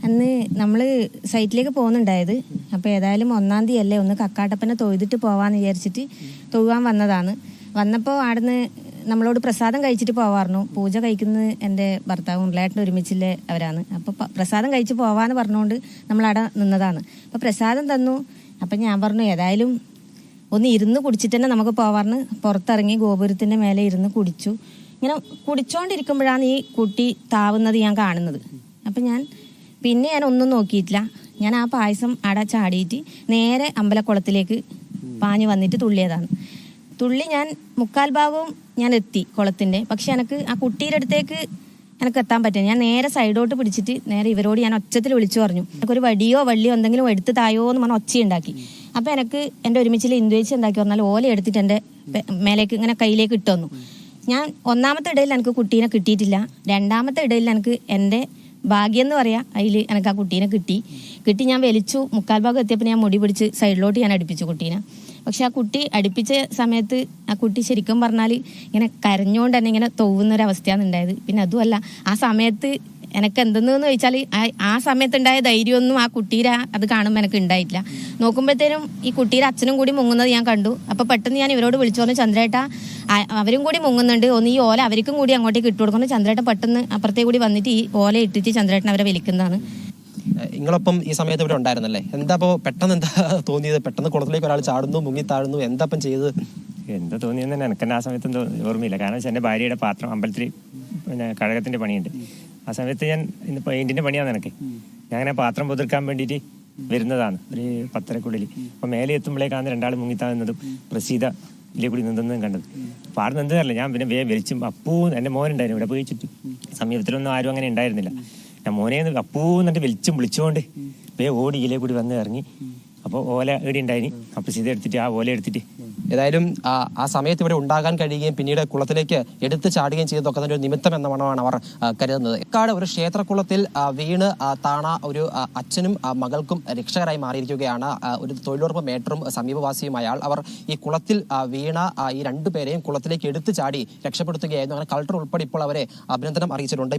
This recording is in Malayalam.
അന്ന് നമ്മൾ സൈറ്റിലേക്ക് പോകുന്നുണ്ടായത്. അപ്പോൾ ഏതായാലും 1-ാം തീയതി അല്ലേ, ഒന്ന് കക്കാട്ടപ്പനെ തൊഴുതിട്ട് പോവാന്ന് വിചാരിച്ചിട്ട് തൊഴുവാൻ വന്നതാണ്. വന്നപ്പോൾ അവിടുന്ന് നമ്മളോട് പ്രസാദം കഴിച്ചിട്ട് പോവാറുന്നു. പൂജ കഴിക്കുന്നത് എൻ്റെ ഭർത്താവും ഉള്ളേട്ടനും ഒരുമിച്ചില്ലേ അവരാണ്. അപ്പോൾ പ്രസാദം കഴിച്ച് പോവാന്ന് പറഞ്ഞുകൊണ്ട് നമ്മളവിടെ നിന്നതാണ്. അപ്പോൾ പ്രസാദം തന്നു. അപ്പം ഞാൻ പറഞ്ഞു ഏതായാലും ഒന്ന് ഇരുന്ന് കുടിച്ചിട്ട് തന്നെ നമുക്ക് പോവാറിന് പുറത്തിറങ്ങി ഗോപുരത്തിൻ്റെ മേലെ ഇരുന്ന് കുടിച്ചു. ഇങ്ങനെ കുടിച്ചോണ്ടിരിക്കുമ്പോഴാണ് ഈ കുട്ടി താവുന്നത് ഞാൻ കാണുന്നത്. അപ്പം ഞാൻ ഒന്നും നോക്കിയിട്ടില്ല. ഞാൻ ആ പായസം അട ചാടിയിട്ട് നേരെ അമ്പലക്കുളത്തിലേക്ക് പാഞ്ഞു വന്നിട്ട് തുള്ളിയതാണ്. തുള്ളി ഞാൻ 3/4 ഭാഗവും ഞാൻ എത്തി കുളത്തിൻ്റെ. പക്ഷെ എനിക്ക് ആ കുട്ടിയുടെ അടുത്തേക്ക് എനിക്ക് എത്താൻ പറ്റില്ല. ഞാൻ നേരെ സൈഡോട്ട് പിടിച്ചിട്ട് നേരെ ഇവരോട് ഞാൻ ഒച്ചത്തിൽ വിളിച്ചു പറഞ്ഞു, എനിക്കൊരു വടിയോ വള്ളിയോ എന്തെങ്കിലും എടുത്ത് തായോ എന്ന് പറഞ്ഞാൽ ഒച്ചയുണ്ടാക്കി. അപ്പോൾ എനിക്ക് എൻ്റെ ഒരുമിച്ചിൽ ഇന്ദുവേച്ചി എന്താക്കി പറഞ്ഞാൽ ഓല എടുത്തിട്ട് എൻ്റെ മേലേക്ക് ഇങ്ങനെ കയ്യിലേക്ക് ഇട്ടു തന്നു. ഞാൻ 1-ാമത്തെ ഇടയിൽ എനിക്ക് കുട്ടീനെ കിട്ടിയിട്ടില്ല. 2-ാമത്തെ ഇടയിൽ എനിക്ക് എൻ്റെ ഭാഗ്യം എന്ന് പറയാം, അതിൽ എനിക്ക് ആ കുട്ടീനെ കിട്ടി. ഞാൻ വലിച്ചു 3/4 ഭാഗം എത്തിയപ്പോൾ ഞാൻ മുടി പിടിച്ച് സൈഡിലോട്ട് ഞാൻ അടുപ്പിച്ചു കുട്ടീനെ. പക്ഷെ ആ കുട്ടി അടുപ്പിച്ച സമയത്ത് ആ കുട്ടി ശരിക്കും പറഞ്ഞാൽ ഇങ്ങനെ കരഞ്ഞുകൊണ്ട് തന്നെ ഇങ്ങനെ തോവുന്നൊരവസ്ഥയാണ് ഉണ്ടായത്. പിന്നെ അതുമല്ല, ആ സമയത്ത് എനിക്ക് എന്തെന്ന് ചോദിച്ചാൽ ആ സമയത്തുണ്ടായ ധൈര്യമൊന്നും ആ കുട്ടീരെ അത് കാണുമ്പോൾ എനിക്ക് ഉണ്ടായിട്ടില്ല. നോക്കുമ്പോഴത്തേനും ഈ കുട്ടീരെ അച്ഛനും കൂടി മുങ്ങുന്നത് ഞാൻ കണ്ടു. അപ്പോൾ പെട്ടെന്ന് ഞാൻ ഇവരോട് വിളിച്ചു പറഞ്ഞു, ചന്ദ്രേട്ട അവരും കൂടി മുങ്ങുന്നുണ്ട്, ഒന്ന് ഈ ഓല അവർക്കും കൂടി അങ്ങോട്ടേക്ക് ഇട്ട് കൊടുക്കുന്നു. ചന്ദ്രേട്ടൻ പെട്ടെന്ന് അപ്പുറത്തേക്ക് കൂടി വന്നിട്ട് ഈ ഓല ഇട്ടിട്ട് ചന്ദ്രേട്ടൻ അവരെ വലിക്കുന്നതാണ്. നിങ്ങളൊപ്പം ഈ സമയത്ത് ഇവിടെ ഉണ്ടായിരുന്നല്ലേ? എന്താ തോന്നിയത്? പെട്ടെന്ന് കുളത്തിലേക്ക് ഒരാൾ ചാടുന്നു, മുങ്ങി താഴുന്നു, എന്താ ചെയ്തത്? എന്താ തോന്നിയെന്ന് തന്നെ എനിക്ക് ആ സമയത്ത് എന്തോ ഓർമ്മയില്ല. കാരണം എൻ്റെ ഭാര്യയുടെ പാത്രം അമ്പലത്തിൽ പിന്നെ കഴകത്തിൻ്റെ പണിയുണ്ട്. ആ സമയത്ത് ഞാൻ ഇന്ന് പെയിൻറ്റിൻ്റെ പണിയാണ് എനിക്ക്. ഞാൻ അങ്ങനെ പാത്രം പുതിർക്കാൻ വേണ്ടിയിട്ട് വരുന്നതാണ് ഒരു 10:30-ക്കുള്ളിൽ. അപ്പോൾ മേലെ എത്തുമ്പോഴേക്കാണ് 2 ആൾ മുങ്ങിത്താകുന്നതും പ്രസീത ഇതിലെ കൂടി നിന്നതും കണ്ടത്. അപ്പോൾ ആടെ നിന്നതല്ല, ഞാൻ പിന്നെ വലിച്ചും എൻ്റെ മോനുണ്ടായിരുന്നു ഇവിടെ പോയി ചുറ്റും. സമീപത്തിലൊന്നും ആരും അങ്ങനെ ഉണ്ടായിരുന്നില്ല. ഞാൻ മോനെ എന്നിട്ട് വിളിച്ചുകൊണ്ട് ഓടി ഇതിലേ കൂടി വന്ന് ഇറങ്ങി. അപ്പോൾ ഓല ഇവിടെ ഉണ്ടായിനി. അപ്പോൾ സീത എടുത്തിട്ട് ആ ഓല എടുത്തിട്ട് ഏതായാലും ആ സമയത്ത് ഇവിടെ ഉണ്ടാകാൻ കഴിയുകയും പിന്നീട് കുളത്തിലേക്ക് എടുത്തു ചാടുകയും ചെയ്തതൊക്കെ തന്നെ ഒരു നിമിത്തം എന്ന മണമാണ് അവർ കരുതുന്നത്. ഇക്കാട് ഒരു ക്ഷേത്രക്കുളത്തിൽ വീണ് താണ ഒരു അച്ഛനും മകൾക്കും രക്ഷകരായി മാറിയിരിക്കുകയാണ്. ഒരു തൊഴിലുറപ്പ് മേറ്ററും സമീപവാസിയുമായാൾ അവർ ഈ കുളത്തിൽ വീണ ഈ 2 പേരെയും കുളത്തിലേക്ക് എടുത്തു ചാടി രക്ഷപ്പെടുത്തുകയായിരുന്നു. അങ്ങനെ കളക്ടർ ഉൾപ്പെടെ ഇപ്പോൾ അവരെ അഭിനന്ദനം അറിയിച്ചിട്ടുണ്ട്.